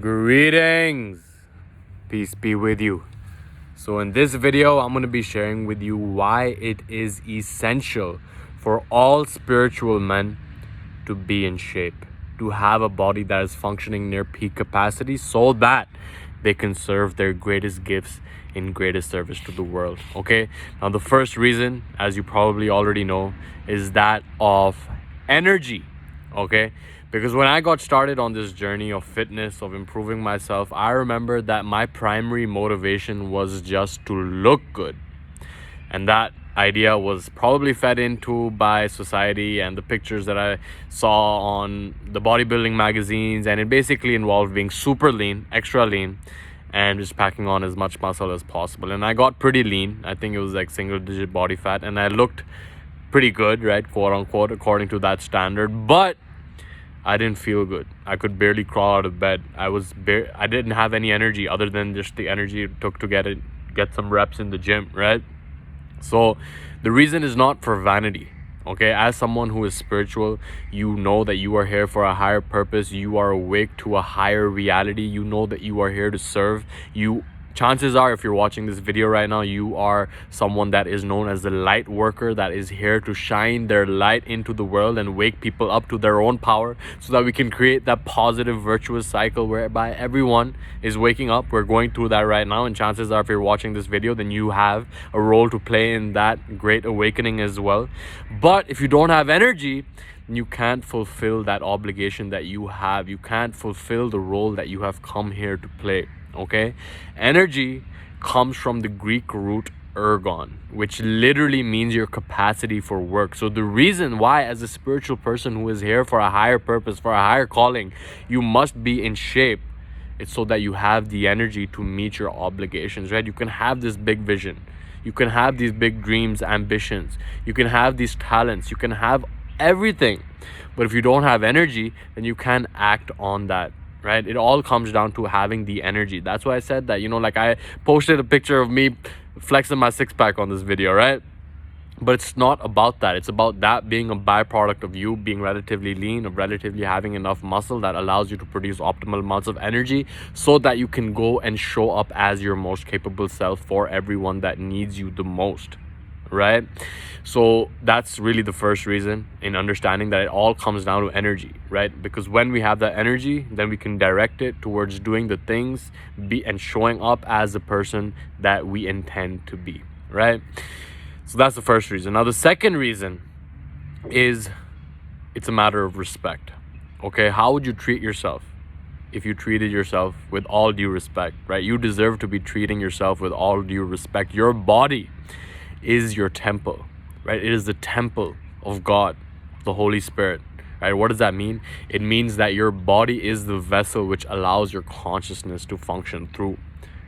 Greetings, peace be with you. So in this video, I'm going to be sharing with you why it is essential for all spiritual men to be in shape, to have a body that is functioning near peak capacity so that they can serve their greatest gifts in greatest service to the world. Okay, now the first reason, as you probably already know, is that of energy. Okay, because when I got started on this journey of fitness, of improving myself, I remember that my primary motivation was just to look good. And that idea was probably fed into by society and the pictures that I saw on the bodybuilding magazines, and it basically involved being super lean, extra lean, and just packing on as much muscle as possible. And I got pretty lean. I think it was like single digit body fat, and I looked pretty good, right, quote unquote, according to that standard. But I didn't feel good. I could barely crawl out of bed. I didn't have any energy other than just the energy it took to get some reps in the gym, right? So the reason is not for vanity. Okay, as someone who is spiritual, you know that you are here for a higher purpose. You are awake to a higher reality. You know that you are here to serve. Chances are, if you're watching this video right now, you are someone that is known as the light worker, that is here to shine their light into the world and wake people up to their own power so that we can create that positive, virtuous cycle whereby everyone is waking up. We're going through that right now, and chances are, if you're watching this video, then you have a role to play in that great awakening as well. But if you don't have energy, you can't fulfill that obligation that you have. You can't fulfill the role that you have come here to play. Okay, energy comes from the Greek root ergon, which literally means your capacity for work. So the reason why, as a spiritual person who is here for a higher purpose, for a higher calling, you must be in shape, it's so that you have the energy to meet your obligations, right? You can have this big vision, you can have these big dreams, ambitions, you can have these talents, you can have everything, but if you don't have energy, then you can't act on that, right? It all comes down to having the energy. That's why I said that, like I posted a picture of me flexing my six-pack on this video, right? But it's not about that. It's about that being a byproduct of you being relatively lean, of relatively having enough muscle that allows you to produce optimal amounts of energy so that you can go and show up as your most capable self for everyone that needs you the most, right? So that's really the first reason, in understanding that it all comes down to energy, right? Because when we have that energy, then we can direct it towards doing the things and showing up as the person that we intend to be, right? So that's the first reason. Now the second reason is it's a matter of respect. Okay, how would you treat yourself if you treated yourself with all due respect, right? You deserve to be treating yourself with all due respect. Your body is your temple, right? It is the temple of God, the Holy Spirit, right? What does that mean? It means that your body is the vessel which allows your consciousness to function through,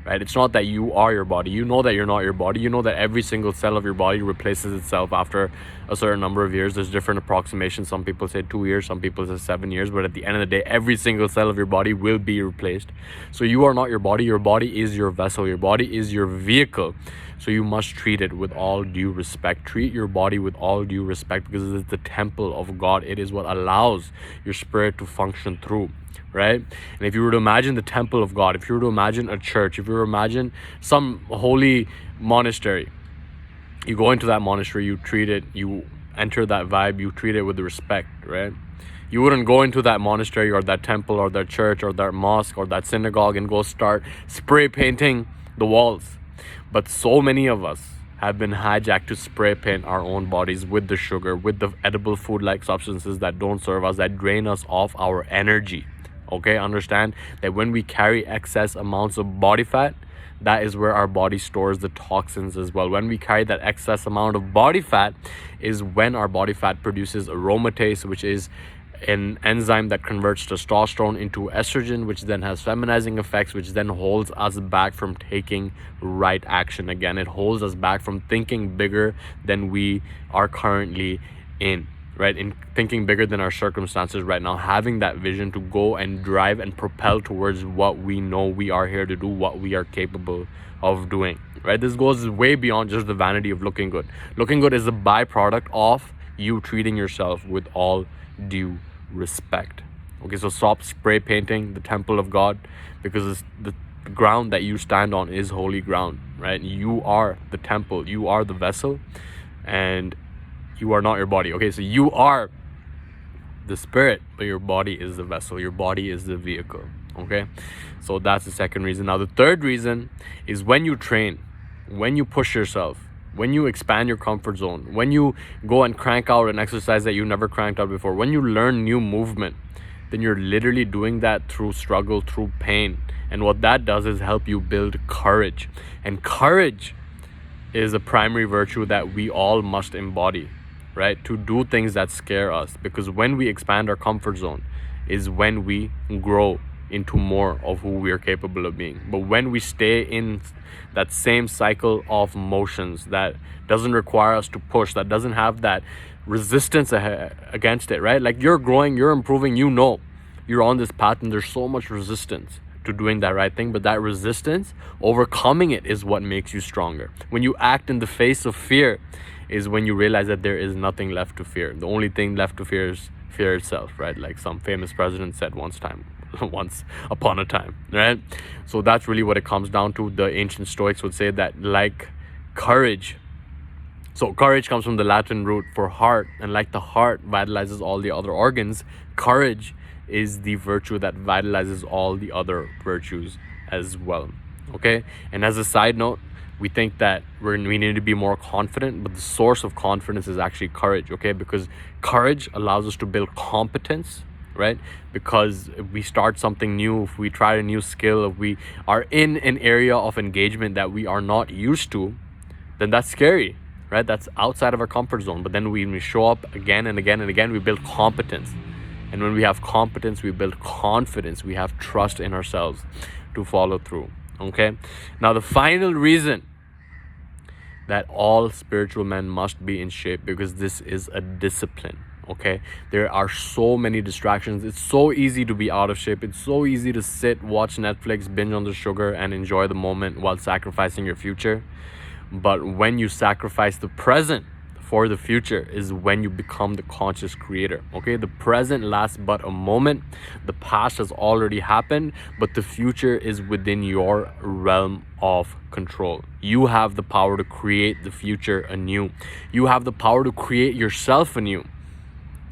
right? It's not that you are your body. You know that you're not your body. You know that every single cell of your body replaces itself after a certain number of years. There's different approximations. Some people say 2 years, some people say 7 years, but at the end of the day, every single cell of your body will be replaced. So you are not your body. Your body is your vessel. Your body is your vehicle. So you must treat it with all due respect. Treat your body with all due respect, because it is the temple of God. It is what allows your spirit to function through, right? And if you were to imagine the temple of God, if you were to imagine a church, if you were to imagine some holy monastery, you go into that monastery, you treat it, you enter that vibe, you treat it with respect, right? You wouldn't go into that monastery or that temple or that church or that mosque or that synagogue and go start spray painting the walls. But so many of us have been hijacked to spray paint our own bodies with the sugar, with the edible food-like substances that don't serve us, that drain us of our energy. Okay, understand that when we carry excess amounts of body fat, that is where our body stores the toxins as well. When we carry that excess amount of body fat is when our body fat produces aromatase, which is an enzyme that converts testosterone into estrogen, which then has feminizing effects, which then holds us back from taking right action. Again, it holds us back from thinking bigger than we are currently in, right? In thinking bigger than our circumstances right now, having that vision to go and drive and propel towards what we know we are here to do, what we are capable of doing, right? This goes way beyond just the vanity of looking good. Looking good is a byproduct of you treating yourself with all due respect. Okay, so stop spray painting the temple of God, because the ground that you stand on is holy ground, right? You are the temple, you are the vessel, and you are not your body. Okay, so you are the spirit, but your body is the vessel, your body is the vehicle. Okay, so that's the second reason. Now the third reason is when you train, when you push yourself, when you expand your comfort zone, when you go and crank out an exercise that you never cranked out before, when you learn new movement, then you're literally doing that through struggle, through pain. And what that does is help you build courage. And courage is a primary virtue that we all must embody, right? To do things that scare us, because when we expand our comfort zone is when we grow into more of who we are capable of being. But when we stay in that same cycle of motions that doesn't require us to push, that doesn't have that resistance against it, right? Like you're growing, you're improving, you know you're on this path, and there's so much resistance to doing that right thing, but that resistance, overcoming it, is what makes you stronger. When you act in the face of fear is when you realize that there is nothing left to fear. The only thing left to fear is fear itself, right? Like some famous president said once upon a time, right? So that's really what it comes down to. The ancient Stoics would say that, like courage, so courage comes from the Latin root for heart, and like the heart vitalizes all the other organs, courage is the virtue that vitalizes all the other virtues as well. Okay, and as a side note, we think that we need to be more confident, but the source of confidence is actually courage. Okay, because courage allows us to build competence, right? Because if we start something new, if we try a new skill, if we are in an area of engagement that we are not used to, then that's scary, right? That's outside of our comfort zone. But then when we show up again and again and again, we build competence. And when we have competence, we build confidence. We have trust in ourselves to follow through. Okay, now the final reason that all spiritual men must be in shape, because this is a discipline. Okay, there are so many distractions. It's so easy to be out of shape. It's so easy to sit, watch Netflix, binge on the sugar, and enjoy the moment while sacrificing your future. But when you sacrifice the present for the future is when you become the conscious creator. Okay, the present lasts but a moment. The past has already happened, but the future is within your realm of control. You have the power to create the future anew. You have the power to create yourself anew,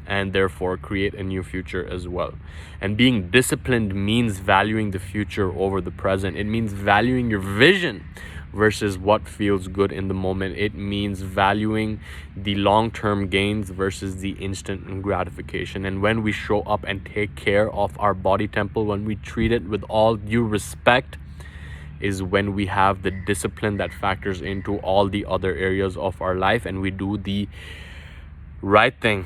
and therefore create a new future as well. And being disciplined means valuing the future over the present. It means valuing your vision versus what feels good in the moment. It means valuing the long-term gains versus the instant gratification. And when we show up and take care of our body temple, when we treat it with all due respect, is when we have the discipline that factors into all the other areas of our life, and we do the right thing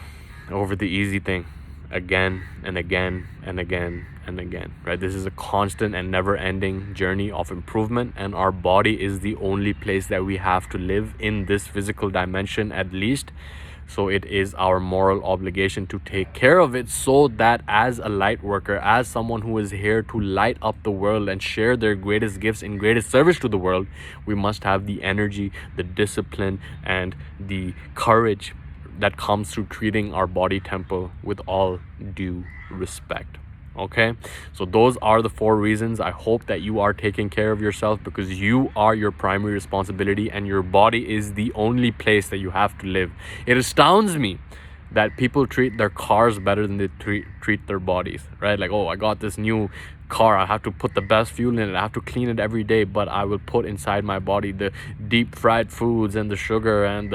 over the easy thing again and again and again and again, right? This is a constant and never-ending journey of improvement, and our body is the only place that we have to live in this physical dimension, at least. So it is our moral obligation to take care of it, so that as a light worker, as someone who is here to light up the world and share their greatest gifts in greatest service to the world, we must have the energy, the discipline, and the courage that comes through treating our body temple with all due respect. Okay, so those are the 4 reasons. I hope that you are taking care of yourself, because you are your primary responsibility, and your body is the only place that you have to live. It astounds me that people treat their cars better than they treat their bodies, right? Like, oh, I got this new car, I have to put the best fuel in it, I have to clean it every day, but I will put inside my body the deep fried foods and the sugar and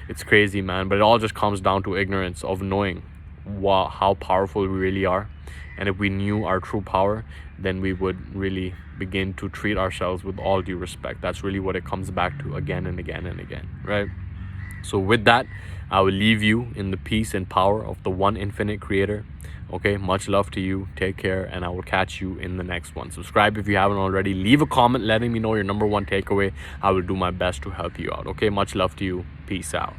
it's crazy, man. But it all just comes down to ignorance of knowing how powerful we really are. And if we knew our true power, then we would really begin to treat ourselves with all due respect. That's really what it comes back to again and again and again, right? So with that, I will leave you in the peace and power of the one infinite creator. Okay, much love to you. Take care, and I will catch you in the next one. Subscribe if you haven't already. Leave a comment letting me know your number 1 takeaway. I will do my best to help you out. Okay, much love to you. Peace out.